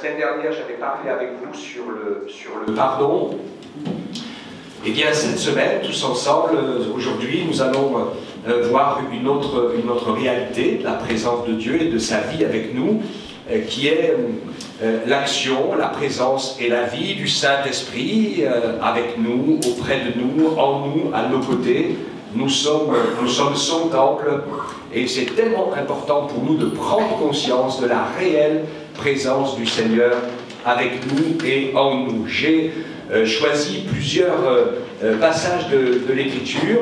semaine dernière, j'avais parlé avec vous sur le pardon. Eh bien, cette semaine, tous ensemble, aujourd'hui, nous allons voir une autre réalité de la présence de Dieu et de sa vie avec nous, qui est l'action, la présence et la vie du Saint-Esprit avec nous, auprès de nous, en nous, à nos côtés. Nous sommes son temple et c'est tellement important pour nous de prendre conscience de la réelle présence du Seigneur avec nous et en nous. J'ai choisi plusieurs passages de l'Écriture,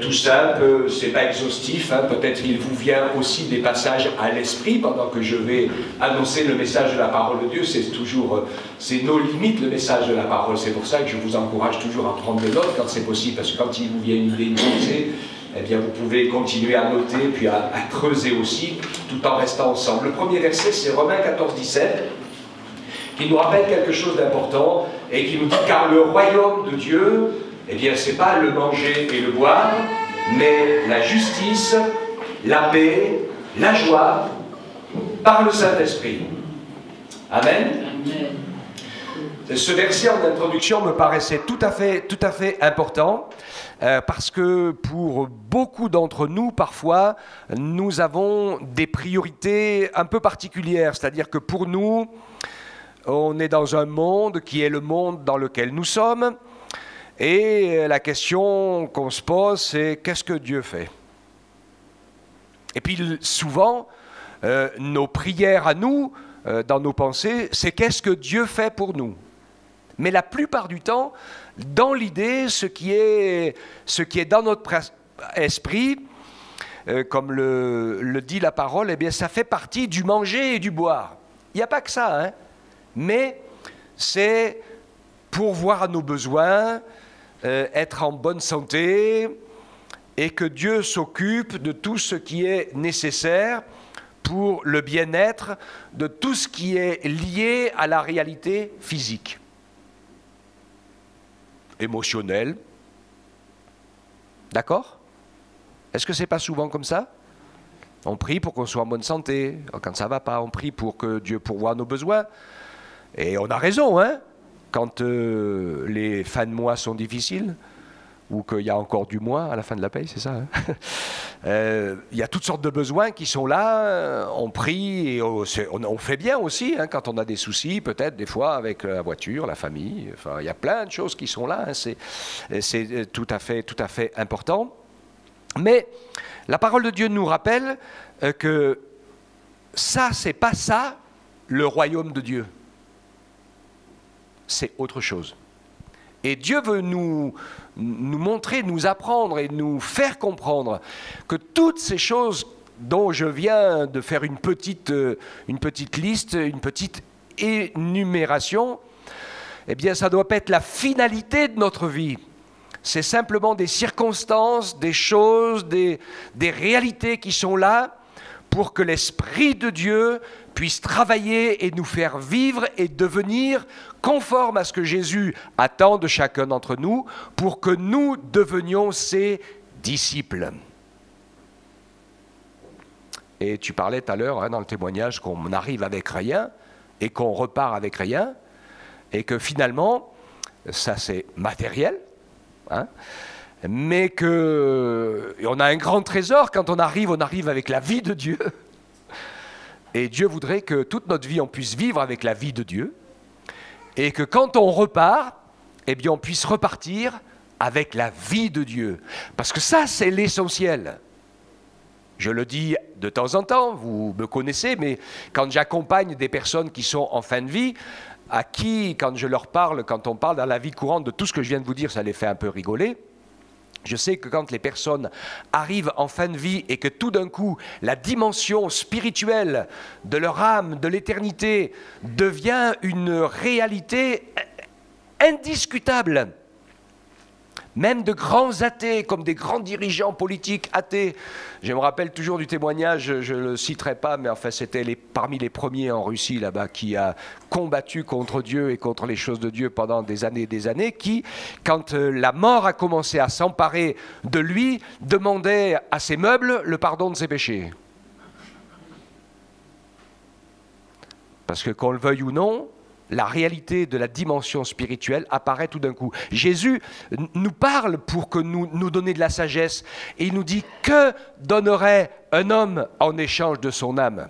tout simple, c'est pas exhaustif, hein, peut-être il vous vient aussi des passages à l'esprit pendant que je vais annoncer le message de la parole de Dieu. C'est nos limites, le message de la parole. C'est pour ça que je vous encourage toujours à prendre des notes quand c'est possible, parce que quand il vous vient une idée, une pensée, eh bien vous pouvez continuer à noter, puis à creuser aussi, tout en restant ensemble. Le premier verset, c'est Romains 14, 17, qui nous rappelle quelque chose d'important, et qui nous dit « Car le royaume de Dieu, eh bien, c'est pas le manger et le boire, mais la justice, la paix, la joie, par le Saint-Esprit. » Amen. Amen. Ce verset en introduction me paraissait tout à fait important, parce que pour beaucoup d'entre nous, parfois, nous avons des priorités un peu particulières. C'est-à-dire que pour nous, on est dans un monde qui est le monde dans lequel nous sommes, et la question qu'on se pose, c'est qu'est-ce que Dieu fait? Et puis souvent, nos prières à nous, dans nos pensées, c'est qu'est-ce que Dieu fait pour nous? Mais la plupart du temps, dans l'idée, ce qui est dans notre esprit, comme le dit la parole, eh bien, ça fait partie du manger et du boire. Il n'y a pas que ça, hein? Mais c'est pourvoir à nos besoins, être en bonne santé, et que Dieu s'occupe de tout ce qui est nécessaire pour le bien-être, de tout ce qui est lié à la réalité physique, émotionnelle. D'accord? Est-ce que c'est pas souvent comme ça? On prie pour qu'on soit en bonne santé. Quand ça va pas, on prie pour que Dieu pourvoie nos besoins. Et on a raison, hein? Quand les fins de mois sont difficiles, ou qu'il y a encore du mois à la fin de la paye, c'est ça, hein? Il y a toutes sortes de besoins qui sont là, on prie, et on fait bien aussi, hein, quand on a des soucis, peut-être des fois avec la voiture, la famille, enfin, il y a plein de choses qui sont là, hein, c'est tout à fait important. Mais la parole de Dieu nous rappelle que ça, c'est pas ça, le royaume de Dieu. C'est autre chose. Et Dieu veut nous montrer, nous apprendre et nous faire comprendre que toutes ces choses dont je viens de faire une petite liste, une petite énumération, eh bien ça doit pas être la finalité de notre vie. C'est simplement des circonstances, des choses, des réalités qui sont là pour que l'Esprit de Dieu puisse travailler et nous faire vivre et devenir conformes à ce que Jésus attend de chacun d'entre nous pour que nous devenions ses disciples. Et tu parlais tout à l'heure, hein, dans le témoignage, qu'on arrive avec rien et qu'on repart avec rien et que finalement, ça c'est matériel, hein, mais qu'on a un grand trésor quand on arrive avec la vie de Dieu. Et Dieu voudrait que toute notre vie, on puisse vivre avec la vie de Dieu. Et que quand on repart, eh bien, on puisse repartir avec la vie de Dieu. Parce que ça, c'est l'essentiel. Je le dis de temps en temps, vous me connaissez, mais quand j'accompagne des personnes qui sont en fin de vie, à qui, quand je leur parle, quand on parle dans la vie courante de tout ce que je viens de vous dire, ça les fait un peu rigoler. Je sais que quand les personnes arrivent en fin de vie et que tout d'un coup, la dimension spirituelle de leur âme, de l'éternité, devient une réalité indiscutable. Même de grands athées, comme des grands dirigeants politiques athées. Je me rappelle toujours du témoignage, je ne le citerai pas, mais enfin c'était parmi les premiers en Russie là-bas qui a combattu contre Dieu et contre les choses de Dieu pendant des années, qui, quand la mort a commencé à s'emparer de lui, demandait à ses meubles le pardon de ses péchés. Parce que qu'on le veuille ou non, la réalité de la dimension spirituelle apparaît tout d'un coup. Jésus nous parle pour que nous donner de la sagesse. Et il nous dit, que donnerait un homme en échange de son âme?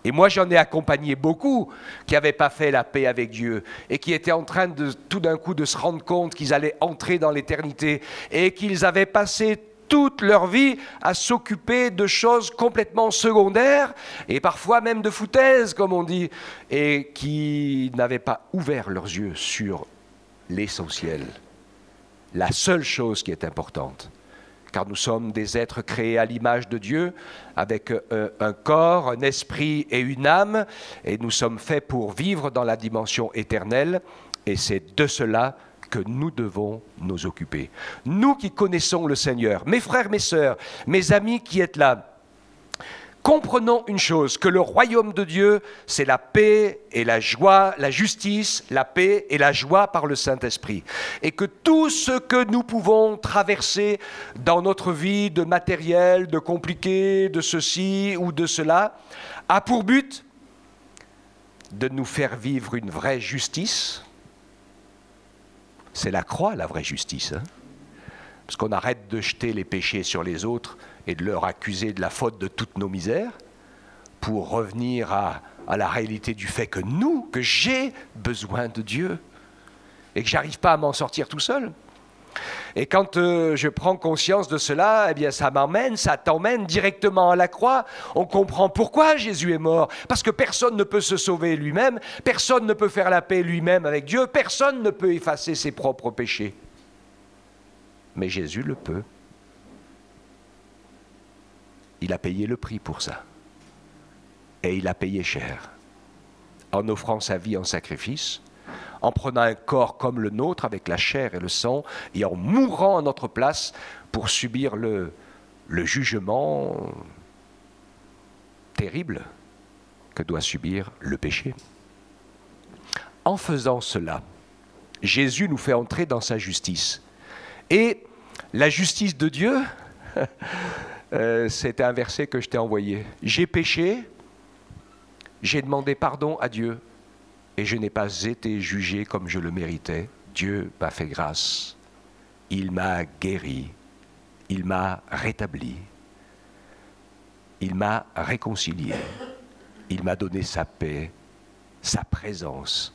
Et moi, j'en ai accompagné beaucoup qui n'avaient pas fait la paix avec Dieu et qui étaient en train de tout d'un coup de se rendre compte qu'ils allaient entrer dans l'éternité et qu'ils avaient passé toute leur vie à s'occuper de choses complètement secondaires et parfois même de foutaises, comme on dit, et qui n'avaient pas ouvert leurs yeux sur l'essentiel, la seule chose qui est importante. Car nous sommes des êtres créés à l'image de Dieu, avec un corps, un esprit et une âme, et nous sommes faits pour vivre dans la dimension éternelle, et c'est de cela que nous devons nous occuper. Nous qui connaissons le Seigneur, mes frères, mes sœurs, mes amis qui êtes là, comprenons une chose, que le royaume de Dieu, c'est la paix et la joie, la justice, la paix et la joie par le Saint-Esprit. Et que tout ce que nous pouvons traverser dans notre vie de matériel, de compliqué, de ceci ou de cela, a pour but de nous faire vivre une vraie justice. C'est la croix, la vraie justice. Hein? Parce qu'on arrête de jeter les péchés sur les autres et de leur accuser de la faute de toutes nos misères pour revenir à la réalité du fait que j'ai besoin de Dieu et que je n'arrive pas à m'en sortir tout seul. Et quand je prends conscience de cela, eh bien ça t'emmène directement à la croix. On comprend pourquoi Jésus est mort. Parce que personne ne peut se sauver lui-même, personne ne peut faire la paix lui-même avec Dieu, personne ne peut effacer ses propres péchés. Mais Jésus le peut. Il a payé le prix pour ça. Et il a payé cher. En offrant sa vie en sacrifice, en prenant un corps comme le nôtre, avec la chair et le sang, et en mourant à notre place pour subir le jugement terrible que doit subir le péché. En faisant cela, Jésus nous fait entrer dans sa justice. Et la justice de Dieu, c'était un verset que je t'ai envoyé. J'ai péché, j'ai demandé pardon à Dieu, et je n'ai pas été jugé comme je le méritais. Dieu m'a fait grâce. Il m'a guéri. Il m'a rétabli. Il m'a réconcilié. Il m'a donné sa paix, sa présence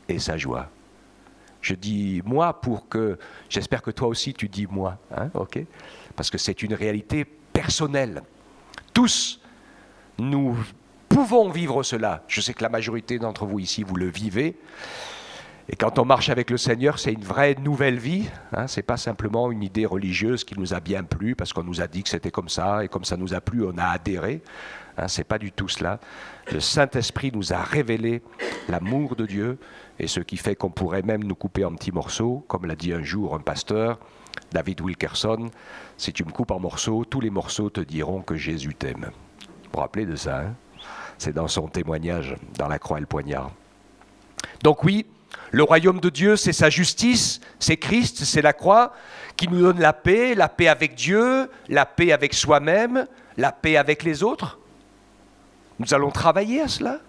et sa joie. Je dis moi pour que, j'espère que toi aussi tu dis moi, hein, ok? Parce que c'est une réalité personnelle. Tous, nous pouvons vivre cela. Je sais que la majorité d'entre vous ici, vous le vivez. Et quand on marche avec le Seigneur, c'est une vraie nouvelle vie. Hein, ce n'est pas simplement une idée religieuse qui nous a bien plu parce qu'on nous a dit que c'était comme ça et comme ça nous a plu, on a adhéré. Hein, ce n'est pas du tout cela. Le Saint-Esprit nous a révélé l'amour de Dieu et ce qui fait qu'on pourrait même nous couper en petits morceaux, comme l'a dit un jour un pasteur, David Wilkerson, si tu me coupes en morceaux, tous les morceaux te diront que Jésus t'aime. Vous vous rappelez de ça, hein? C'est dans son témoignage, dans la croix et le poignard. Donc oui, le royaume de Dieu, c'est sa justice, c'est Christ, c'est la croix, qui nous donne la paix avec Dieu, la paix avec soi-même, la paix avec les autres. Nous allons travailler à cela.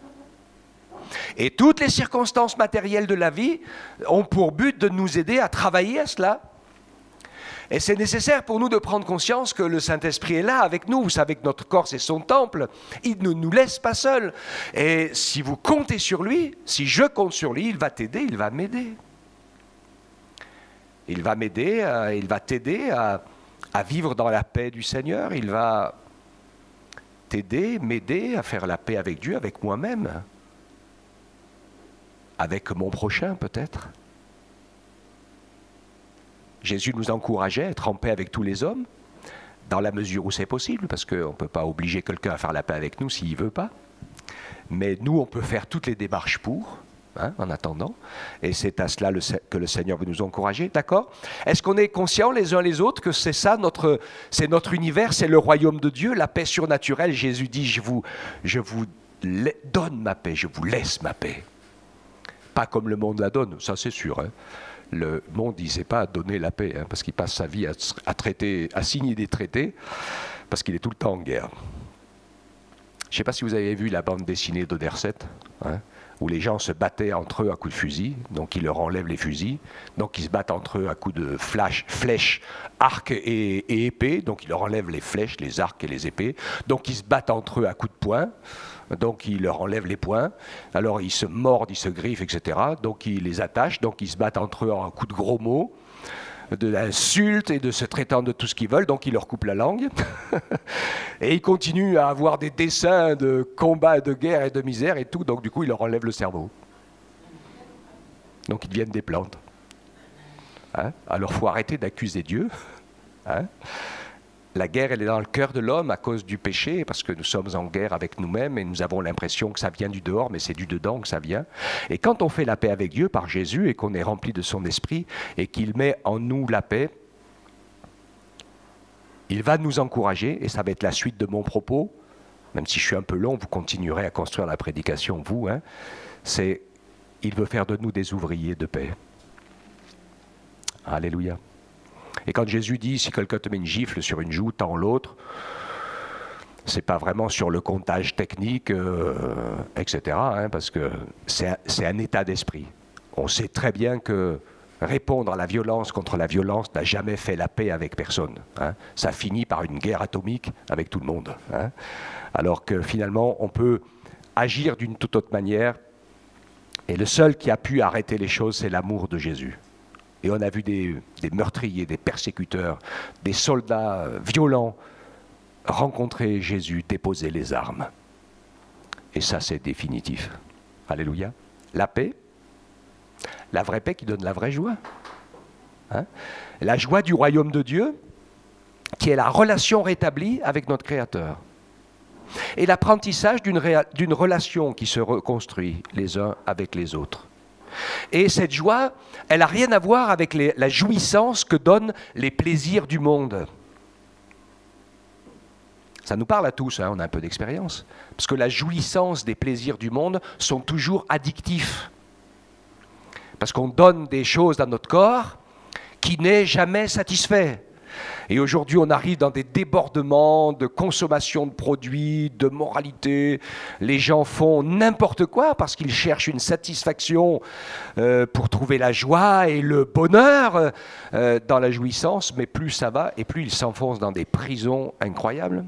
Et toutes les circonstances matérielles de la vie ont pour but de nous aider à travailler à cela. Et c'est nécessaire pour nous de prendre conscience que le Saint-Esprit est là avec nous. Vous savez que notre corps, c'est son temple. Il ne nous laisse pas seuls. Et si vous comptez sur lui, si je compte sur lui, il va t'aider, il va m'aider. Il va m'aider, il va t'aider à vivre dans la paix du Seigneur. Il va t'aider, m'aider à faire la paix avec Dieu, avec moi-même. Avec mon prochain, peut-être. Jésus nous encourageait à être en paix avec tous les hommes, dans la mesure où c'est possible, parce qu'on ne peut pas obliger quelqu'un à faire la paix avec nous s'il ne veut pas. Mais nous, on peut faire toutes les démarches pour, hein, en attendant. Et c'est à cela que le Seigneur veut nous encourager, d'accord? Est-ce qu'on est conscients les uns les autres que c'est ça, c'est notre univers, c'est le royaume de Dieu, la paix surnaturelle? Jésus dit, je vous donne ma paix, je vous laisse ma paix. Pas comme le monde la donne, ça c'est sûr, hein. Le monde, il ne sait pas donner la paix, hein, parce qu'il passe sa vie à signer des traités, parce qu'il est tout le temps en guerre. Je ne sais pas si vous avez vu la bande dessinée d'Oderset, hein, où les gens se battaient entre eux à coups de fusil, donc ils leur enlèvent les fusils, donc ils se battent entre eux à coups de flèches, arcs et épées, donc ils leur enlèvent les flèches, les arcs et les épées, donc ils se battent entre eux à coups de poing, donc ils leur enlèvent les poings, alors ils se mordent, ils se griffent, etc., donc ils les attachent, donc ils se battent entre eux à coups de gros mots, de l'insulte et de se traitant de tout ce qu'ils veulent, donc ils leur coupent la langue. Et ils continuent à avoir des dessins de combat, de guerre et de misère et tout, donc du coup ils leur enlèvent le cerveau. Donc ils deviennent des plantes. Hein? Alors il faut arrêter d'accuser Dieu. Hein? La guerre, elle est dans le cœur de l'homme à cause du péché, parce que nous sommes en guerre avec nous-mêmes et nous avons l'impression que ça vient du dehors, mais c'est du dedans que ça vient. Et quand on fait la paix avec Dieu par Jésus et qu'on est rempli de son esprit et qu'il met en nous la paix, il va nous encourager, et ça va être la suite de mon propos, même si je suis un peu long, vous continuerez à construire la prédication, vous, hein, c'est, il veut faire de nous des ouvriers de paix. Alléluia. Et quand Jésus dit, si quelqu'un te met une gifle sur une joue, tends l'autre, c'est pas vraiment sur le comptage technique, etc., hein, parce que c'est un état d'esprit. On sait très bien que répondre à la violence contre la violence n'a jamais fait la paix avec personne. Hein. Ça finit par une guerre atomique avec tout le monde. Hein. Alors que finalement, on peut agir d'une toute autre manière. Et le seul qui a pu arrêter les choses, c'est l'amour de Jésus. Et on a vu des meurtriers, des persécuteurs, des soldats violents rencontrer Jésus, déposer les armes. Et ça, c'est définitif. Alléluia. La paix, la vraie paix qui donne la vraie joie. Hein? La joie du royaume de Dieu, qui est la relation rétablie avec notre Créateur. Et l'apprentissage d'une relation qui se reconstruit les uns avec les autres. Et cette joie, elle n'a rien à voir avec la jouissance que donnent les plaisirs du monde. Ça nous parle à tous, hein, on a un peu d'expérience. Parce que la jouissance des plaisirs du monde sont toujours addictifs. Parce qu'on donne des choses dans notre corps qui n'est jamais satisfait. Et aujourd'hui, on arrive dans des débordements de consommation de produits, de moralité. Les gens font n'importe quoi parce qu'ils cherchent une satisfaction pour trouver la joie et le bonheur dans la jouissance. Mais plus ça va, et plus ils s'enfoncent dans des prisons incroyables.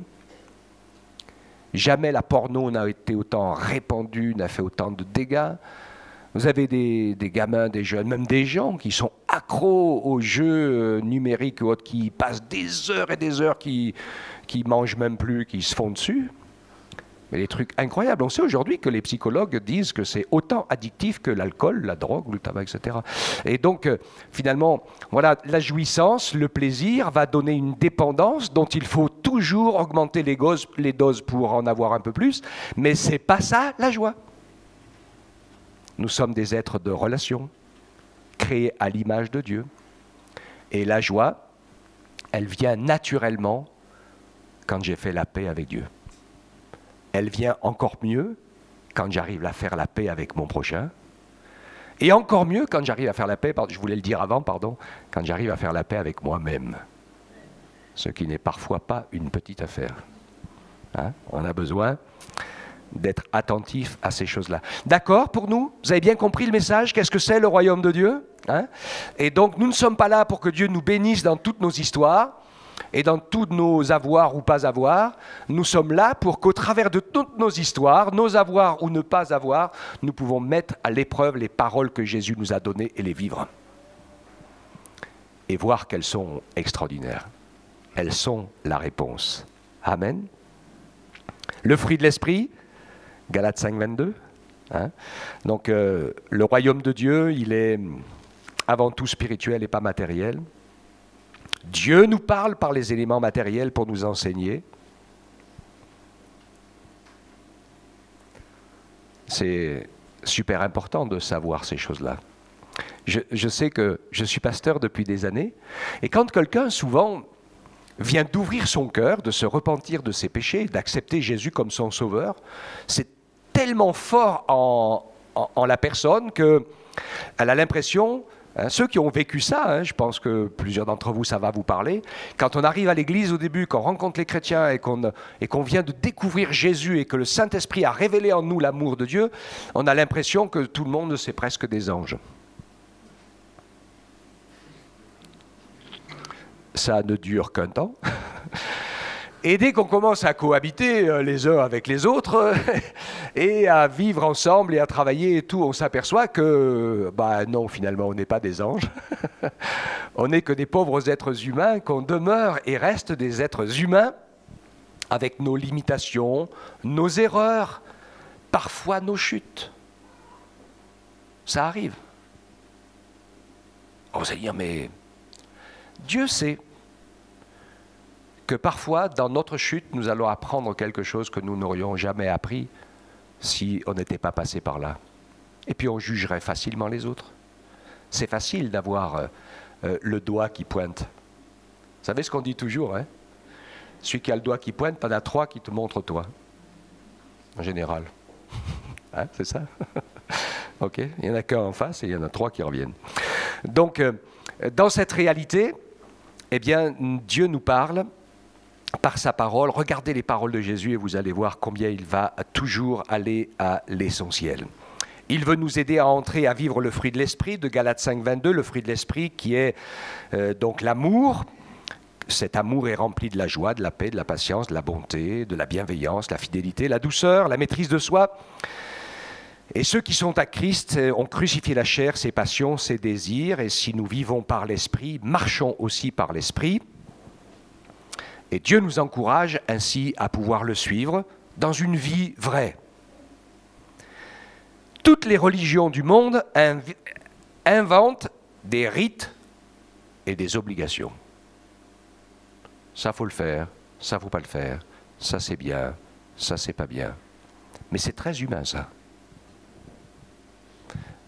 Jamais la porno n'a été autant répandue, n'a fait autant de dégâts. Vous avez des gamins, des jeunes, même des gens qui sont accros aux jeux numériques ou autres, qui passent des heures et des heures, qui mangent même plus, qui se font dessus. Mais des trucs incroyables. On sait aujourd'hui que les psychologues disent que c'est autant addictif que l'alcool, la drogue, le tabac, etc. Et donc, finalement, voilà, la jouissance, le plaisir va donner une dépendance dont il faut toujours augmenter les doses pour en avoir un peu plus. Mais c'est pas ça, la joie. Nous sommes des êtres de relation, créés à l'image de Dieu. Et la joie, elle vient naturellement quand j'ai fait la paix avec Dieu. Elle vient encore mieux quand j'arrive à faire la paix avec mon prochain. Et encore mieux quand j'arrive à faire la paix, je voulais le dire avant, pardon, quand j'arrive à faire la paix avec moi-même. Ce qui n'est parfois pas une petite affaire. Hein? On a besoin d'être attentif à ces choses-là. D'accord pour nous? Vous avez bien compris le message? Qu'est-ce que c'est le royaume de Dieu? Hein? Et donc nous ne sommes pas là pour que Dieu nous bénisse dans toutes nos histoires et dans tous nos avoirs ou pas avoirs. Nous sommes là pour qu'au travers de toutes nos histoires, nos avoirs ou ne pas avoir, nous pouvons mettre à l'épreuve les paroles que Jésus nous a données et les vivre. Et voir qu'elles sont extraordinaires. Elles sont la réponse. Amen. Le fruit de l'esprit, Galates 5, 22. Hein? Donc, le royaume de Dieu, il est avant tout spirituel et pas matériel. Dieu nous parle par les éléments matériels pour nous enseigner. C'est super important de savoir ces choses-là. Je sais que je suis pasteur depuis des années, et quand quelqu'un, souvent, vient d'ouvrir son cœur, de se repentir de ses péchés, d'accepter Jésus comme son sauveur, c'est tellement fort en la personne qu'elle a l'impression Hein, ceux qui ont vécu ça, hein, je pense que plusieurs d'entre vous, ça va vous parler. Quand on arrive à l'église au début, qu'on rencontre les chrétiens et qu'on vient de découvrir Jésus et que le Saint-Esprit a révélé en nous l'amour de Dieu, on a l'impression que tout le monde, c'est presque des anges. Ça ne dure qu'un temps. Et dès qu'on commence à cohabiter les uns avec les autres et à vivre ensemble et à travailler et tout, on s'aperçoit que, bah non, finalement, on n'est pas des anges. On n'est que des pauvres êtres humains, qu'on demeure et reste des êtres humains avec nos limitations, nos erreurs, parfois nos chutes. Ça arrive. On va se dire, mais Dieu sait que parfois, dans notre chute, nous allons apprendre quelque chose que nous n'aurions jamais appris si on n'était pas passé par là. Et puis on jugerait facilement les autres. C'est facile d'avoir le doigt qui pointe. Vous savez ce qu'on dit toujours, hein? Celui qui a le doigt qui pointe, t'en as 3 qui te montrent toi. En général. Hein, c'est ça? Ok, il n'y en a qu'un en face et il y en a 3 qui reviennent. Donc, dans cette réalité, eh bien, Dieu nous parle par sa parole. Regardez les paroles de Jésus et vous allez voir combien il va toujours aller à l'essentiel. Il veut nous aider à entrer, à vivre le fruit de l'esprit, de Galates 5, 22, le fruit de l'esprit qui est donc l'amour. Cet amour est rempli de la joie, de la paix, de la patience, de la bonté, de la bienveillance, la fidélité, la douceur, la maîtrise de soi. Et ceux qui sont à Christ ont crucifié la chair, ses passions, ses désirs. Et si nous vivons par l'esprit, marchons aussi par l'esprit. Et Dieu nous encourage ainsi à pouvoir le suivre dans une vie vraie. Toutes les religions du monde inventent des rites et des obligations. Ça, faut le faire, ça, faut pas le faire, ça, c'est bien, ça, c'est pas bien. Mais c'est très humain, ça.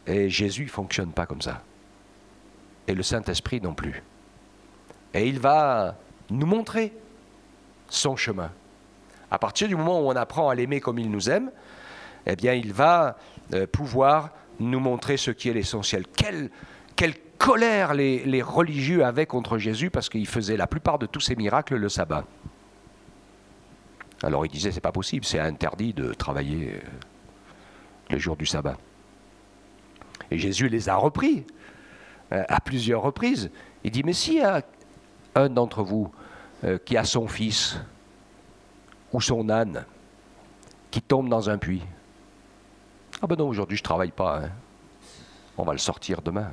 Et Jésus ne fonctionne pas comme ça. Et le Saint-Esprit non plus. Et il va nous montrer son chemin. À partir du moment où on apprend à l'aimer comme il nous aime, eh bien, il va pouvoir nous montrer ce qui est l'essentiel. Quelle colère les religieux avaient contre Jésus parce qu'il faisait la plupart de tous ses miracles le sabbat. Alors, ils disaient, c'est pas possible, c'est interdit de travailler le jour du sabbat. Et Jésus les a repris à plusieurs reprises. Il dit, mais s'il y a un d'entre vous qui a son fils ou son âne qui tombe dans un puits. Ah ben non, aujourd'hui je ne travaille pas, hein. On va le sortir demain.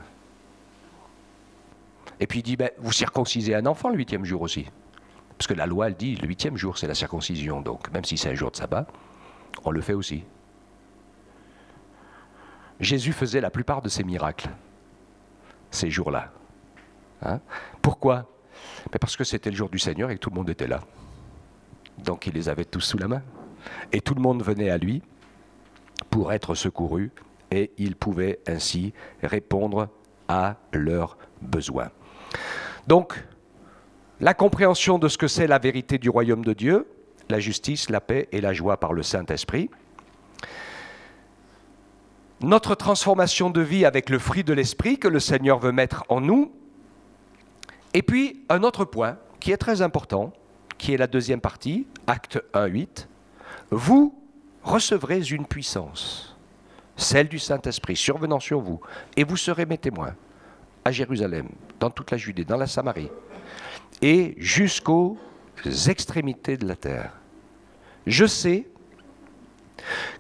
Et puis il dit, ben, vous circoncisez un enfant le 8e jour aussi. Parce que la loi, elle dit, le 8e jour c'est la circoncision, donc même si c'est un jour de sabbat, on le fait aussi. Jésus faisait la plupart de ses miracles, ces jours-là. Hein? Pourquoi? Parce que c'était le jour du Seigneur et que tout le monde était là. Donc il les avait tous sous la main. Et tout le monde venait à lui pour être secouru et il pouvait ainsi répondre à leurs besoins. Donc, la compréhension de ce que c'est la vérité du royaume de Dieu, la justice, la paix et la joie par le Saint-Esprit. Notre transformation de vie avec le fruit de l'Esprit que le Seigneur veut mettre en nous. Et puis, un autre point qui est très important, qui est la deuxième partie, acte 1, 8. Vous recevrez une puissance, celle du Saint-Esprit, survenant sur vous, et vous serez mes témoins à Jérusalem, dans toute la Judée, dans la Samarie, et jusqu'aux extrémités de la terre. Je sais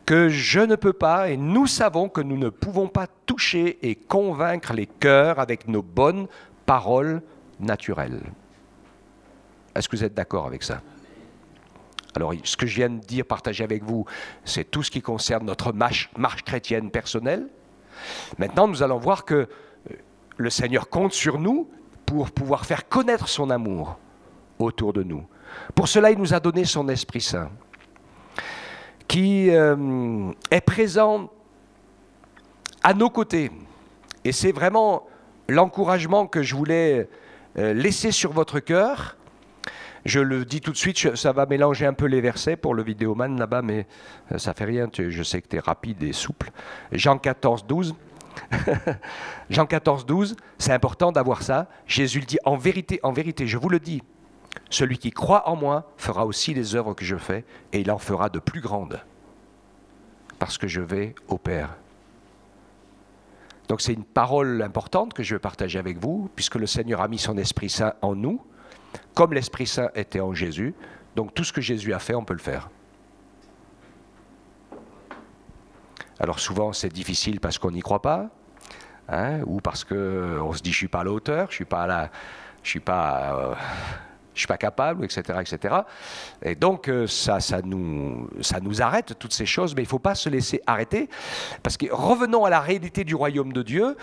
que je ne peux pas, et nous savons que nous ne pouvons pas toucher et convaincre les cœurs avec nos bonnes paroles naturelles. Est-ce que vous êtes d'accord avec ça? Alors, ce que je viens de dire, partager avec vous, c'est tout ce qui concerne notre marche chrétienne personnelle. Maintenant, nous allons voir que le Seigneur compte sur nous pour pouvoir faire connaître son amour autour de nous. Pour cela, il nous a donné son Esprit Saint, qui est présent à nos côtés. Et c'est vraiment l'encouragement que je voulais laisser sur votre cœur. Je le dis tout de suite, ça va mélanger un peu les versets pour le vidéoman là-bas, mais ça fait rien, je sais que tu es rapide et souple. Jean 14, 12. Jean 14, 12, c'est important d'avoir ça. Jésus le dit, en vérité, je vous le dis, celui qui croit en moi fera aussi les œuvres que je fais, et il en fera de plus grandes, parce que je vais au Père. Donc c'est une parole importante que je veux partager avec vous, puisque le Seigneur a mis son Esprit Saint en nous, comme l'Esprit Saint était en Jésus. Donc tout ce que Jésus a fait, on peut le faire. Alors souvent c'est difficile parce qu'on n'y croit pas, hein, ou parce qu'on se dit je ne suis pas à la hauteur, je suis pas capable, etc., etc. Et donc ça nous arrête, toutes ces choses, mais il ne faut pas se laisser arrêter, parce que revenons à la réalité du royaume de Dieu.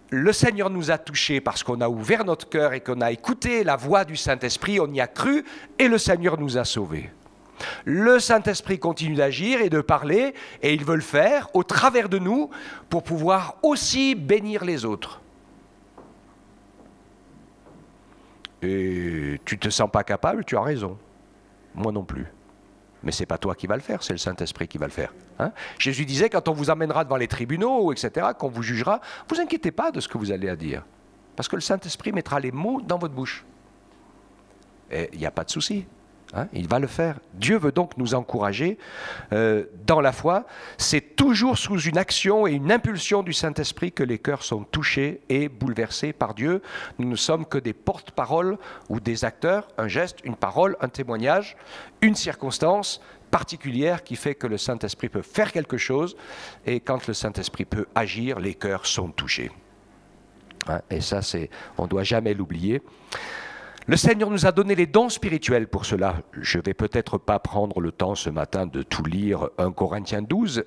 Le Seigneur nous a touchés parce qu'on a ouvert notre cœur et qu'on a écouté la voix du Saint-Esprit, on y a cru, et le Seigneur nous a sauvés. Le Saint-Esprit continue d'agir et de parler, et il veut le faire au travers de nous pour pouvoir aussi bénir les autres. Et tu ne te sens pas capable, tu as raison. Moi non plus. Mais ce n'est pas toi qui va le faire, c'est le Saint-Esprit qui va le faire. Hein? Jésus disait, quand on vous amènera devant les tribunaux, etc., qu'on vous jugera, ne vous inquiétez pas de ce que vous allez à dire. Parce que le Saint-Esprit mettra les mots dans votre bouche. Et il n'y a pas de souci. Hein, il va le faire. Dieu veut donc nous encourager dans la foi. C'est toujours sous une action et une impulsion du Saint-Esprit que les cœurs sont touchés et bouleversés par Dieu. Nous ne sommes que des porte-paroles ou des acteurs, un geste, une parole, un témoignage, une circonstance particulière qui fait que le Saint-Esprit peut faire quelque chose, et quand le Saint-Esprit peut agir, les cœurs sont touchés. Hein, et ça, on ne doit jamais l'oublier. Le Seigneur nous a donné les dons spirituels pour cela. Je ne vais peut-être pas prendre le temps ce matin de tout lire 1 Corinthiens 12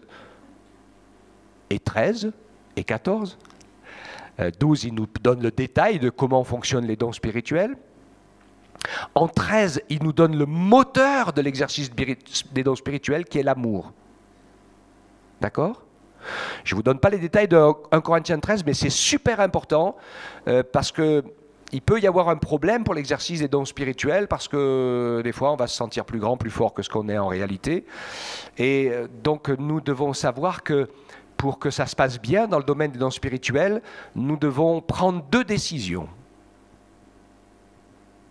et 13 et 14. 12, il nous donne le détail de comment fonctionnent les dons spirituels. En 13, il nous donne le moteur de l'exercice des dons spirituels qui est l'amour. D'accord ? Je ne vous donne pas les détails de 1 Corinthiens 13, mais c'est super important parce que il peut y avoir un problème pour l'exercice des dons spirituels parce que des fois on va se sentir plus grand, plus fort que ce qu'on est en réalité. Et donc nous devons savoir que pour que ça se passe bien dans le domaine des dons spirituels, nous devons prendre 2 décisions.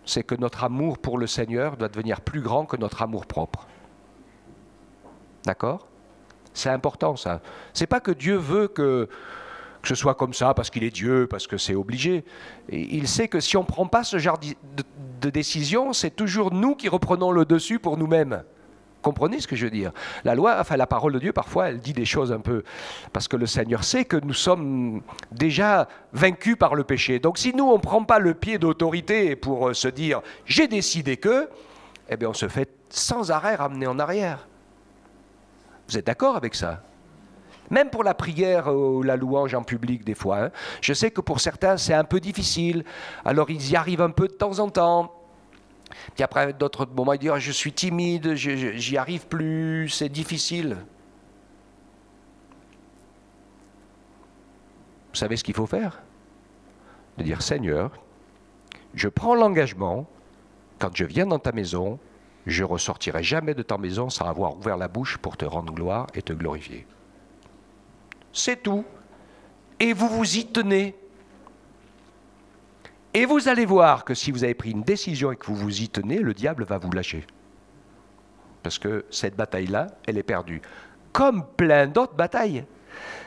C'est que notre amour pour le Seigneur doit devenir plus grand que notre amour propre. D'accord ? C'est important ça. C'est pas que Dieu veut que ce soit comme ça parce qu'il est Dieu, parce que c'est obligé. Et il sait que si on ne prend pas ce genre de décision, c'est toujours nous qui reprenons le dessus pour nous-mêmes. Comprenez ce que je veux dire ? La loi, enfin la parole de Dieu, parfois, elle dit des choses un peu... Parce que le Seigneur sait que nous sommes déjà vaincus par le péché. Donc si nous, on ne prend pas le pied d'autorité pour se dire « j'ai décidé que », eh bien on se fait sans arrêt ramener en arrière. Vous êtes d'accord avec ça ? Même pour la prière ou la louange en public des fois. Hein. Je sais que pour certains, c'est un peu difficile. Alors ils y arrivent un peu de temps en temps. Puis après, d'autres moments, ils disent « je suis timide, j'y arrive plus, c'est difficile ». Vous savez ce qu'il faut faire ? De dire « Seigneur, je prends l'engagement, quand je viens dans ta maison, je ne ressortirai jamais de ta maison sans avoir ouvert la bouche pour te rendre gloire et te glorifier. » C'est tout. Et vous vous y tenez. Et vous allez voir que si vous avez pris une décision et que vous vous y tenez, le diable va vous lâcher. Parce que cette bataille-là, elle est perdue. Comme plein d'autres batailles.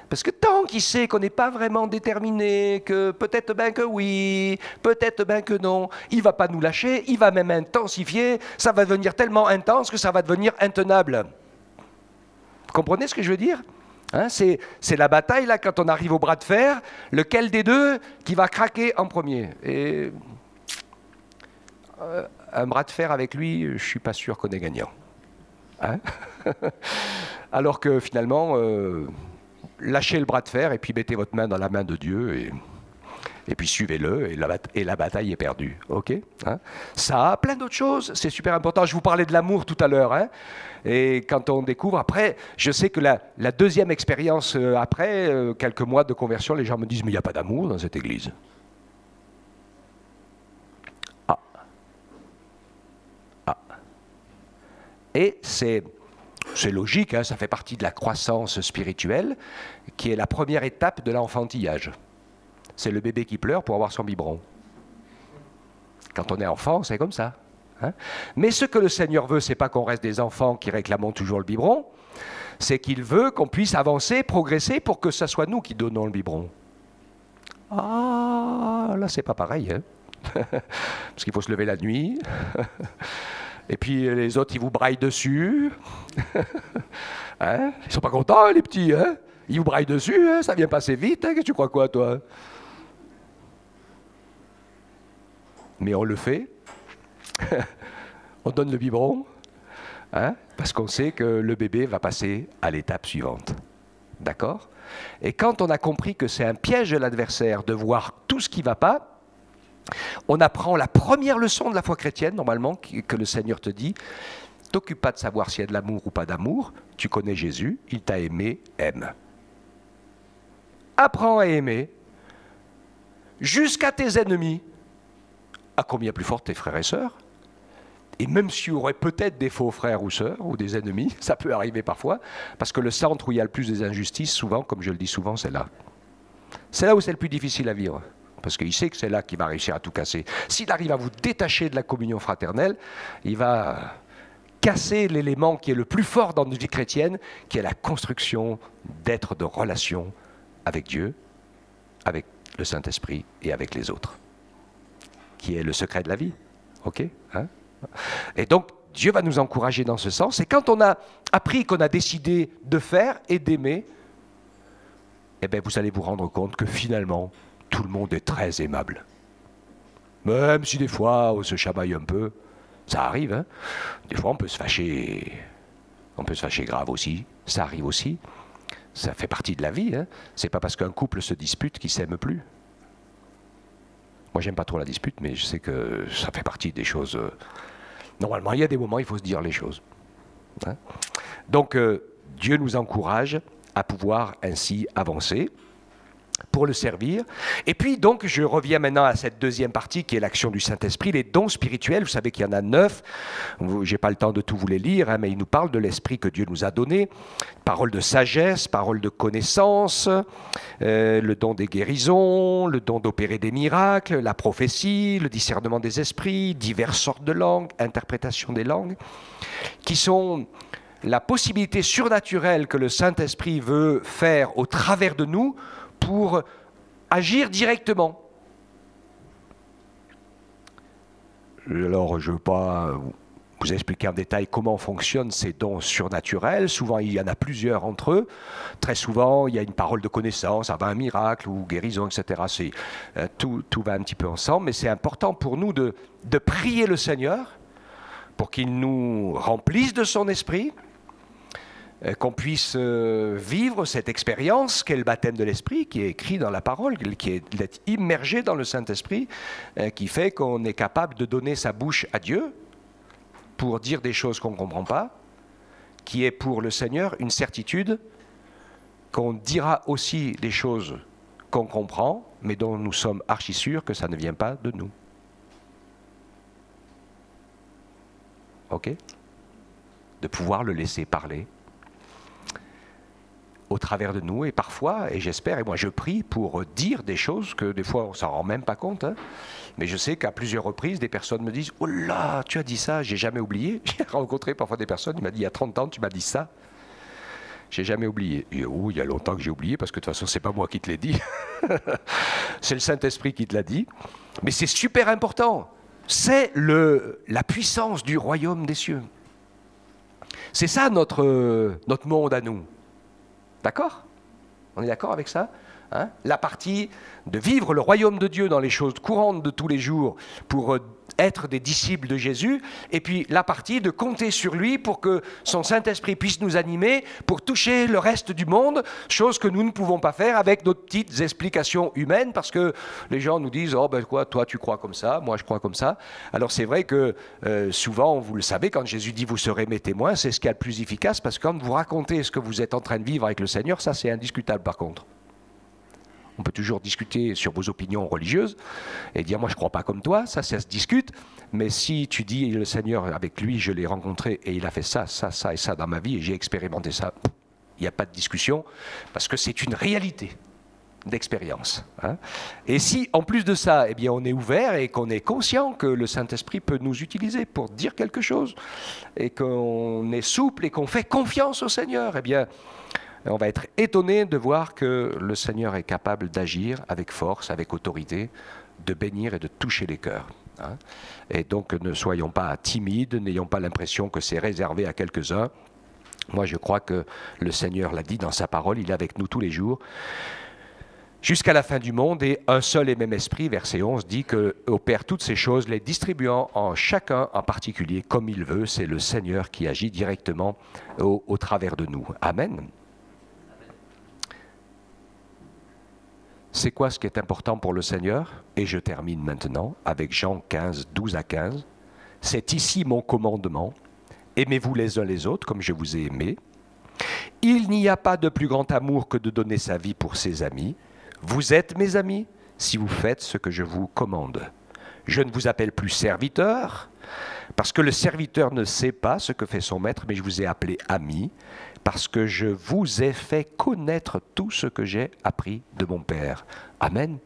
Parce que tant qu'il sait qu'on n'est pas vraiment déterminé, que peut-être bien que oui, peut-être bien que non, il ne va pas nous lâcher, il va même intensifier, ça va devenir tellement intense que ça va devenir intenable. Vous comprenez ce que je veux dire ? Hein, c'est la bataille, là, quand on arrive au bras de fer, lequel des deux qui va craquer en premier. Et un bras de fer avec lui, je ne suis pas sûr qu'on est gagnant. Hein. Alors que finalement, lâchez le bras de fer et puis mettez votre main dans la main de Dieu et puis suivez-le et la bataille est perdue. Okay, hein. Ça a plein d'autres choses, c'est super important. Je vous parlais de l'amour tout à l'heure. Hein. Et quand on découvre, après, je sais que la deuxième expérience après, quelques mois de conversion, les gens me disent « mais il n'y a pas d'amour dans cette église ». Et c'est C'est logique, hein, ça fait partie de la croissance spirituelle, qui est la première étape de l'enfantillage. C'est le bébé qui pleure pour avoir son biberon. Quand on est enfant, c'est comme ça. Hein. Mais ce que le Seigneur veut, c'est pas qu'on reste des enfants qui réclamons toujours le biberon, c'est qu'il veut qu'on puisse avancer, progresser pour que ce soit nous qui donnons le biberon. Ah, là c'est pas pareil, hein. Parce qu'il faut se lever la nuit, et puis les autres ils vous braillent dessus. Hein, ils sont pas contents les petits, hein. Ils vous braillent dessus, hein, ça vient passer vite, hein. Qu'est-ce que tu crois quoi toi? Mais on le fait. On donne le biberon, hein, parce qu'on sait que le bébé va passer à l'étape suivante. D'accord? Et quand on a compris que c'est un piège de l'adversaire de voir tout ce qui ne va pas, on apprend la première leçon de la foi chrétienne, normalement, que le Seigneur te dit. T'occupe pas de savoir s'il y a de l'amour ou pas d'amour. Tu connais Jésus, il t'a aimé, aime. Apprends à aimer jusqu'à tes ennemis. À combien plus fort tes frères et sœurs? Et même s'il y aurait peut-être des faux frères ou sœurs, ou des ennemis, ça peut arriver parfois, parce que le centre où il y a le plus des injustices, souvent, comme je le dis souvent, c'est là. C'est là où c'est le plus difficile à vivre, parce qu'il sait que c'est là qu'il va réussir à tout casser. S'il arrive à vous détacher de la communion fraternelle, il va casser l'élément qui est le plus fort dans notre vie chrétienne, qui est la construction d'êtres de relation avec Dieu, avec le Saint-Esprit et avec les autres, qui est le secret de la vie. Ok, hein? Et donc, Dieu va nous encourager dans ce sens. Et quand on a appris, qu'on a décidé de faire et d'aimer, eh bien, vous allez vous rendre compte que finalement, tout le monde est très aimable. Même si des fois, on se chamaille un peu, ça arrive. Hein. Des fois, on peut se fâcher grave aussi. Ça arrive aussi. Ça fait partie de la vie. Hein. C'est pas parce qu'un couple se dispute qu'il s'aime plus. Moi, j'aime pas trop la dispute, mais je sais que ça fait partie des choses. Normalement, il y a des moments où il faut se dire les choses. Hein. Donc, Dieu nous encourage à pouvoir ainsi avancer pour le servir. Et puis, donc, je reviens maintenant à cette deuxième partie qui est l'action du Saint-Esprit, les dons spirituels. Vous savez qu'il y en a 9. Je n'ai pas le temps de tout vous les lire, hein, mais il nous parle de l'Esprit que Dieu nous a donné. Parole de sagesse, parole de connaissance, le don des guérisons, le don d'opérer des miracles, la prophétie, le discernement des esprits, diverses sortes de langues, interprétation des langues, qui sont la possibilité surnaturelle que le Saint-Esprit veut faire au travers de nous pour agir directement. Alors, je ne veux pas vous expliquer en détail comment fonctionnent ces dons surnaturels. Souvent, il y en a plusieurs entre eux. Très souvent, il y a une parole de connaissance, avant un miracle ou guérison, etc. Tout va un petit peu ensemble, mais c'est important pour nous de prier le Seigneur pour qu'il nous remplisse de son esprit, qu'on puisse vivre cette expérience qu'est le baptême de l'Esprit, qui est écrit dans la parole, qui est d'être immergé dans le Saint-Esprit, qui fait qu'on est capable de donner sa bouche à Dieu pour dire des choses qu'on ne comprend pas, qui est pour le Seigneur une certitude qu'on dira aussi des choses qu'on comprend, mais dont nous sommes archi sûrs que ça ne vient pas de nous. Ok ? De pouvoir le laisser parler au travers de nous, et parfois, et j'espère, et moi je prie pour dire des choses que des fois on s'en rend même pas compte, hein, mais je sais qu'à plusieurs reprises, des personnes me disent « Oh là, tu as dit ça, j'ai jamais oublié ». J'ai rencontré parfois des personnes, il m'a dit « Il y a 30 ans, tu m'as dit ça ». J'ai jamais oublié. Et, oh, il y a longtemps que j'ai oublié, parce que de toute façon, c'est pas moi qui te l'ai dit. C'est le Saint-Esprit qui te l'a dit. Mais c'est super important. C'est la puissance du royaume des cieux. C'est ça notre monde à nous. D'accord ? On est d'accord avec ça ? Hein ? La partie de vivre le royaume de Dieu dans les choses courantes de tous les jours pour être des disciples de Jésus, et puis la partie de compter sur lui pour que son Saint-Esprit puisse nous animer pour toucher le reste du monde, chose que nous ne pouvons pas faire avec nos petites explications humaines, parce que les gens nous disent « Oh ben quoi, toi tu crois comme ça, moi je crois comme ça ». Alors c'est vrai que souvent, vous le savez, quand Jésus dit « Vous serez mes témoins », c'est ce qui est le plus efficace, parce que quand vous racontez ce que vous êtes en train de vivre avec le Seigneur, ça c'est indiscutable par contre. On peut toujours discuter sur vos opinions religieuses et dire, moi je ne crois pas comme toi, ça se discute. Mais si tu dis, le Seigneur, avec lui, je l'ai rencontré et il a fait ça, ça, ça et ça dans ma vie et j'ai expérimenté ça, il n'y a pas de discussion parce que c'est une réalité d'expérience. Hein. Et si, en plus de ça, eh bien, on est ouvert et qu'on est conscient que le Saint-Esprit peut nous utiliser pour dire quelque chose et qu'on est souple et qu'on fait confiance au Seigneur, eh bien, on va être étonné de voir que le Seigneur est capable d'agir avec force, avec autorité, de bénir et de toucher les cœurs. Hein. Et donc, ne soyons pas timides, n'ayons pas l'impression que c'est réservé à quelques-uns. Moi, je crois que le Seigneur l'a dit dans sa parole, il est avec nous tous les jours, jusqu'à la fin du monde, et un seul et même esprit, verset 11, dit que opère toutes ces choses, les distribuant en chacun en particulier comme il veut. C'est le Seigneur qui agit directement au travers de nous. Amen. C'est quoi ce qui est important pour le Seigneur? Et je termine maintenant avec Jean 15, 12 à 15. C'est ici mon commandement. Aimez-vous les uns les autres comme je vous ai aimés. Il n'y a pas de plus grand amour que de donner sa vie pour ses amis. Vous êtes mes amis si vous faites ce que je vous commande. Je ne vous appelle plus serviteur, parce que le serviteur ne sait pas ce que fait son maître, mais je vous ai appelé ami, parce que je vous ai fait connaître tout ce que j'ai appris de mon Père. Amen.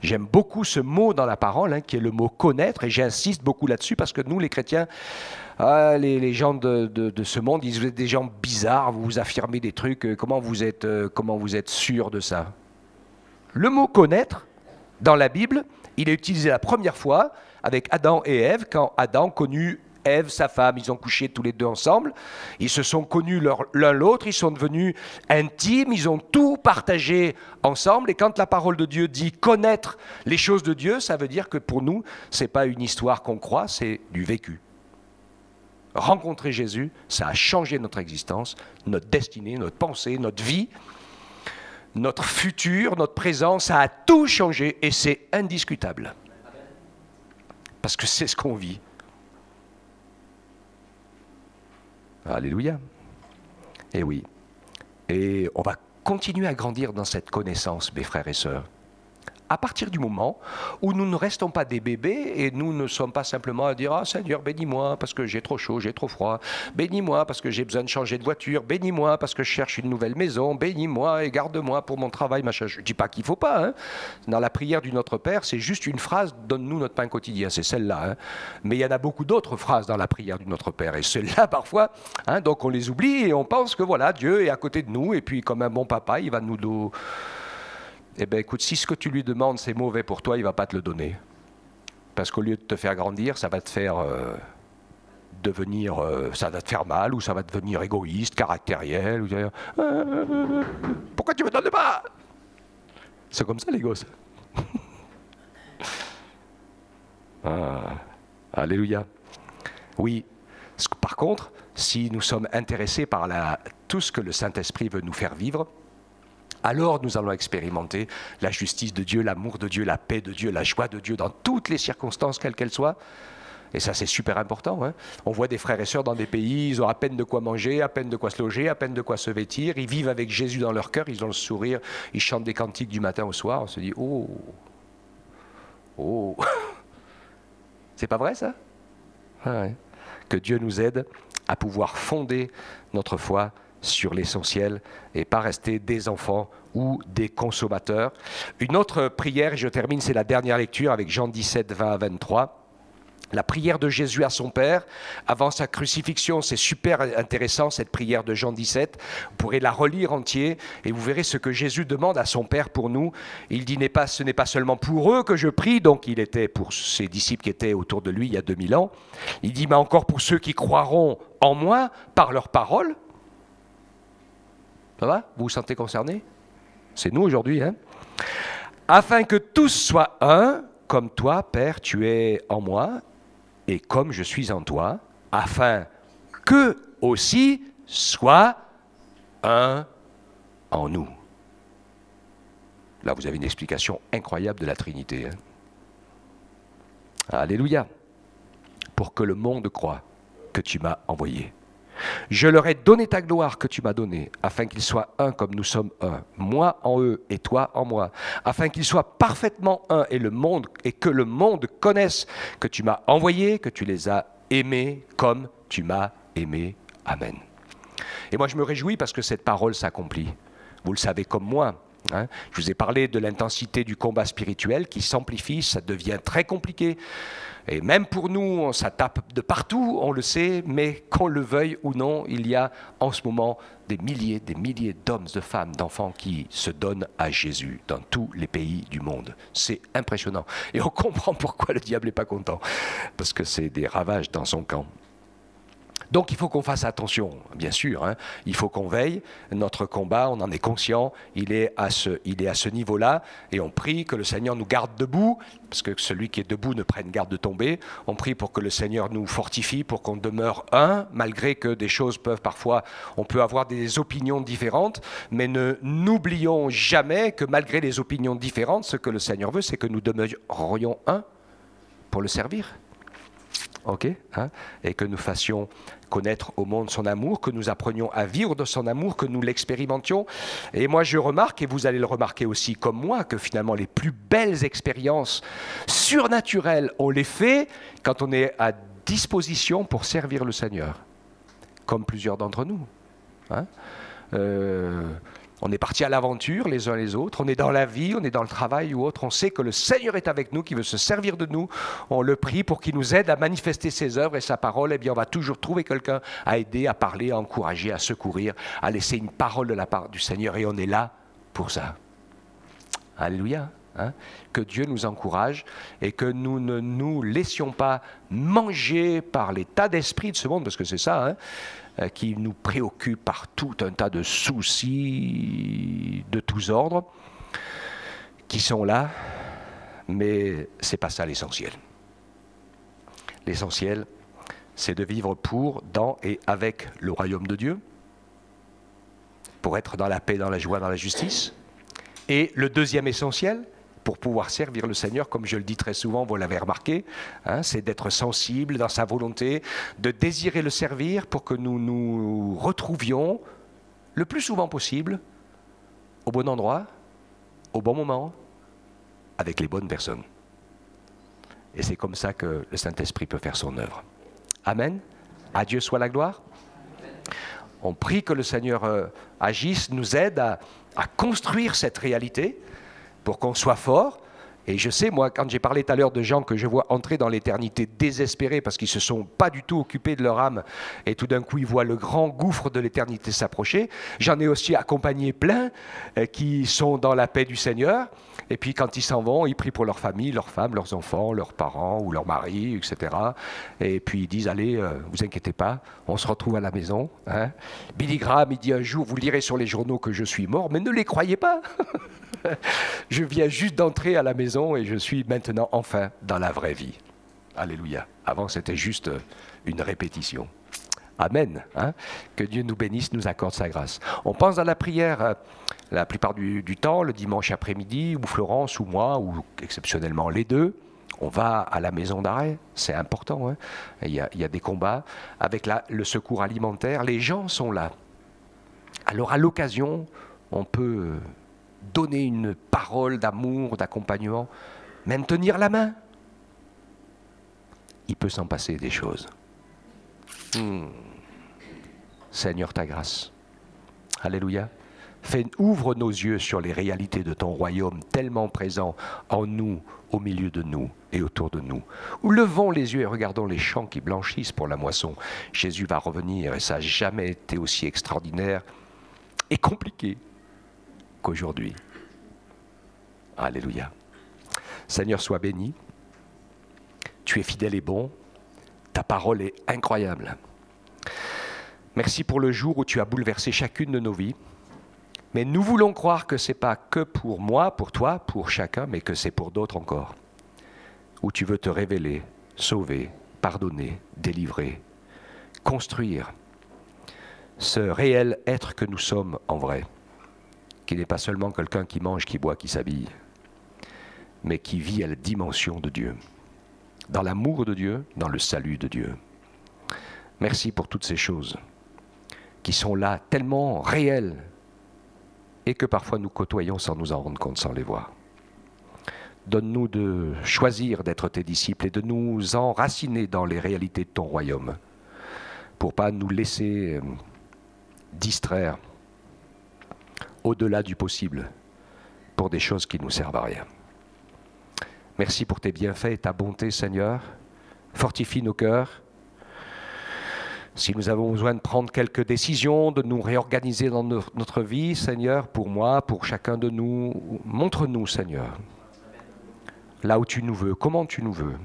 J'aime beaucoup ce mot dans la parole, hein, qui est le mot connaître, et j'insiste beaucoup là-dessus, parce que nous, les chrétiens, les gens de ce monde, ils sont des gens bizarres, vous vous affirmez des trucs, comment vous êtes sûr de ça? Le mot connaître, dans la Bible, il est utilisé la première fois avec Adam et Ève, quand Adam connut Ève, sa femme, ils ont couché tous les deux ensemble, ils se sont connus l'un l'autre, ils sont devenus intimes, ils ont tout partagé ensemble, et quand la parole de Dieu dit connaître les choses de Dieu, ça veut dire que pour nous, ce n'est pas une histoire qu'on croit, c'est du vécu. Rencontrer Jésus, ça a changé notre existence, notre destinée, notre pensée, notre vie, notre futur, notre présent, ça a tout changé et c'est indiscutable. Parce que c'est ce qu'on vit. Alléluia. Et oui. Et on va continuer à grandir dans cette connaissance, mes frères et sœurs. À partir du moment où nous ne restons pas des bébés et nous ne sommes pas simplement à dire « Ah Seigneur, bénis-moi parce que j'ai trop chaud, j'ai trop froid. Bénis-moi parce que j'ai besoin de changer de voiture. Bénis-moi parce que je cherche une nouvelle maison. Bénis-moi et garde-moi pour mon travail. » machin. Je ne dis pas qu'il ne faut pas. Hein. Dans la prière du Notre Père, c'est juste une phrase « Donne-nous notre pain quotidien ». C'est celle-là. Hein. Mais il y en a beaucoup d'autres phrases dans la prière du Notre Père. Et celles-là, parfois, hein, donc on les oublie et on pense que voilà, Dieu est à côté de nous. Et puis, comme un bon papa, il va nous... Eh bien, écoute, si ce que tu lui demandes, c'est mauvais pour toi, il ne va pas te le donner. Parce qu'au lieu de te faire grandir, ça va te faire devenir... ça va te faire mal, ou ça va devenir égoïste, caractériel. Ou dire, pourquoi tu ne me donnes pas? C'est comme ça, les gosses. Alléluia. Oui. Par contre, si nous sommes intéressés par tout ce que le Saint-Esprit veut nous faire vivre, alors nous allons expérimenter la justice de Dieu, l'amour de Dieu, la paix de Dieu, la joie de Dieu dans toutes les circonstances, quelles qu'elles soient. Et ça, c'est super important. Hein. On voit des frères et sœurs dans des pays, ils ont à peine de quoi manger, à peine de quoi se loger, à peine de quoi se vêtir. Ils vivent avec Jésus dans leur cœur, ils ont le sourire, ils chantent des cantiques du matin au soir. On se dit, oh, oh. C'est pas vrai, ça? Ouais. Que Dieu nous aide à pouvoir fonder notre foi sur l'essentiel et pas rester des enfants ou des consommateurs. Une autre prière, et je termine, c'est la dernière lecture avec Jean 17, 20 à 23. La prière de Jésus à son Père avant sa crucifixion, c'est super intéressant cette prière de Jean 17. Vous pourrez la relire entière et vous verrez ce que Jésus demande à son Père pour nous. Il dit ce n'est pas seulement pour eux que je prie, donc il était pour ses disciples qui étaient autour de lui il y a 2000 ans. Il dit mais encore pour ceux qui croiront en moi par leur parole. Ça va? Vous vous sentez concerné? C'est nous aujourd'hui, hein? Afin que tous soient un, comme toi, Père, tu es en moi, et comme je suis en toi, afin qu'eux aussi soient un en nous. Là, vous avez une explication incroyable de la Trinité. Hein? Alléluia. Pour que le monde croie que tu m'as envoyé. Je leur ai donné ta gloire que tu m'as donnée, afin qu'ils soient un comme nous sommes un, moi en eux et toi en moi, afin qu'ils soient parfaitement un et que le monde connaisse que tu m'as envoyé, que tu les as aimés comme tu m'as aimé. Amen. Et moi je me réjouis parce que cette parole s'accomplit. Vous le savez comme moi. Hein, je vous ai parlé de l'intensité du combat spirituel qui s'amplifie, ça devient très compliqué. Et même pour nous, ça tape de partout, on le sait, mais qu'on le veuille ou non, il y a en ce moment des milliers d'hommes, de femmes, d'enfants qui se donnent à Jésus dans tous les pays du monde. C'est impressionnant. Et on comprend pourquoi le diable n'est pas content, parce que c'est des ravages dans son camp. Donc il faut qu'on fasse attention, bien sûr, hein. Il faut qu'on veille, notre combat, on en est conscient, il est à ce niveau-là, et on prie que le Seigneur nous garde debout, parce que celui qui est debout ne prenne garde de tomber, on prie pour que le Seigneur nous fortifie, pour qu'on demeure un, malgré que des choses peuvent parfois, on peut avoir des opinions différentes, mais n'oublions jamais que malgré les opinions différentes, ce que le Seigneur veut, c'est que nous demeurions un pour le servir. Ok, hein, et que nous fassions connaître au monde son amour, que nous apprenions à vivre de son amour, que nous l'expérimentions. Et moi je remarque, et vous allez le remarquer aussi comme moi, que finalement les plus belles expériences surnaturelles, on les fait quand on est à disposition pour servir le Seigneur, comme plusieurs d'entre nous. Hein. On est partis à l'aventure les uns les autres, on est dans la vie, on est dans le travail ou autre, on sait que le Seigneur est avec nous, qu'il veut se servir de nous, on le prie pour qu'il nous aide à manifester ses œuvres et sa parole, et bien on va toujours trouver quelqu'un à aider, à parler, à encourager, à secourir, à laisser une parole de la part du Seigneur, et on est là pour ça. Alléluia. Hein, que Dieu nous encourage et que nous ne nous laissions pas manger par l'état d'esprit de ce monde, parce que c'est ça, hein, qui nous préoccupe par tout un tas de soucis de tous ordres qui sont là, mais c'est pas ça l'essentiel. L'essentiel, c'est de vivre pour, dans et avec le royaume de Dieu, pour être dans la paix, dans la joie, dans la justice. Et le deuxième essentiel, pour pouvoir servir le Seigneur, comme je le dis très souvent, vous l'avez remarqué, hein, c'est d'être sensible dans sa volonté, de désirer le servir pour que nous nous retrouvions le plus souvent possible au bon endroit, au bon moment, avec les bonnes personnes. Et c'est comme ça que le Saint-Esprit peut faire son œuvre. Amen. À Dieu soit la gloire. On prie que le Seigneur agisse, nous aide à construire cette réalité, pour qu'on soit fort. Et je sais, moi, quand j'ai parlé tout à l'heure de gens que je vois entrer dans l'éternité désespérés parce qu'ils ne se sont pas du tout occupés de leur âme et tout d'un coup ils voient le grand gouffre de l'éternité s'approcher, j'en ai aussi accompagné plein qui sont dans la paix du Seigneur, et puis quand ils s'en vont, ils prient pour leur famille, leurs femmes, leurs enfants, leurs parents ou leurs maris, etc. Et puis ils disent, allez, vous inquiétez pas, on se retrouve à la maison. Hein. Billy Graham, il dit un jour, vous lirez sur les journaux que je suis mort, mais ne les croyez pas. Je viens juste d'entrer à la maison et je suis maintenant enfin dans la vraie vie. Alléluia. Avant, c'était juste une répétition. Amen. Hein? Que Dieu nous bénisse, nous accorde sa grâce. On pense à la prière la plupart du temps, le dimanche après-midi, ou Florence ou moi, ou exceptionnellement les deux. On va à la maison d'arrêt, c'est important. Hein? Il y a des combats. Avec le secours alimentaire, les gens sont là. Alors à l'occasion, on peut donner une parole d'amour, d'accompagnement, même tenir la main. Il peut s'en passer des choses. Seigneur, ta grâce. Alléluia. Ouvre nos yeux sur les réalités de ton royaume tellement présent en nous, au milieu de nous et autour de nous. Ou levons les yeux et regardons les champs qui blanchissent pour la moisson. Jésus va revenir et ça n'a jamais été aussi extraordinaire et compliqué qu'aujourd'hui. Alléluia. Seigneur, sois béni. Tu es fidèle et bon. Ta parole est incroyable. Merci pour le jour où tu as bouleversé chacune de nos vies. Mais nous voulons croire que ce n'est pas que pour moi, pour toi, pour chacun, mais que c'est pour d'autres encore. Où tu veux te révéler, sauver, pardonner, délivrer, construire ce réel être que nous sommes en vrai, qui n'est pas seulement quelqu'un qui mange, qui boit, qui s'habille, mais qui vit à la dimension de Dieu, dans l'amour de Dieu, dans le salut de Dieu. Merci pour toutes ces choses. qui sont là, tellement réels, et que parfois nous côtoyons sans nous en rendre compte, sans les voir. Donne-nous de choisir d'être tes disciples et de nous enraciner dans les réalités de ton royaume, pour ne pas nous laisser distraire au-delà du possible pour des choses qui ne nous servent à rien. Merci pour tes bienfaits et ta bonté, Seigneur. Fortifie nos cœurs. Si nous avons besoin de prendre quelques décisions, de nous réorganiser dans notre vie, Seigneur, pour moi, pour chacun de nous, montre-nous, Seigneur, là où tu nous veux, comment tu nous veux.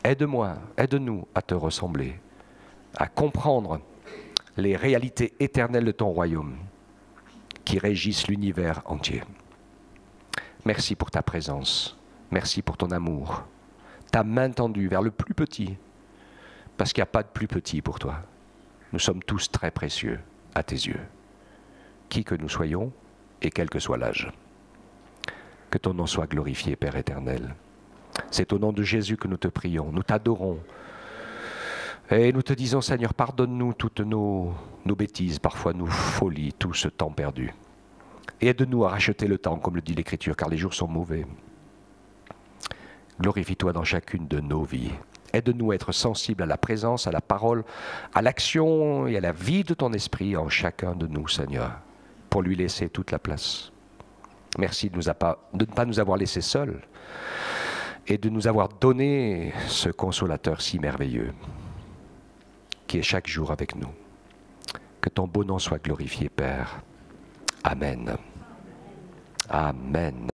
Aide-moi, aide-nous à te ressembler, à comprendre les réalités éternelles de ton royaume qui régissent l'univers entier. Merci pour ta présence, merci pour ton amour, ta main tendue vers le plus petit, parce qu'il n'y a pas de plus petit pour toi. Nous sommes tous très précieux à tes yeux, qui que nous soyons et quel que soit l'âge. Que ton nom soit glorifié, Père éternel. C'est au nom de Jésus que nous te prions, nous t'adorons. Et nous te disons, Seigneur, pardonne-nous toutes nos bêtises, parfois nos folies, tout ce temps perdu. Et aide-nous à racheter le temps, comme le dit l'Écriture, car les jours sont mauvais. Glorifie-toi dans chacune de nos vies. Aide-nous à être sensibles à la présence, à la parole, à l'action et à la vie de ton esprit en chacun de nous, Seigneur, pour lui laisser toute la place. Merci de ne pas nous avoir laissés seuls et de nous avoir donné ce consolateur si merveilleux qui est chaque jour avec nous. Que ton beau nom soit glorifié, Père. Amen. Amen.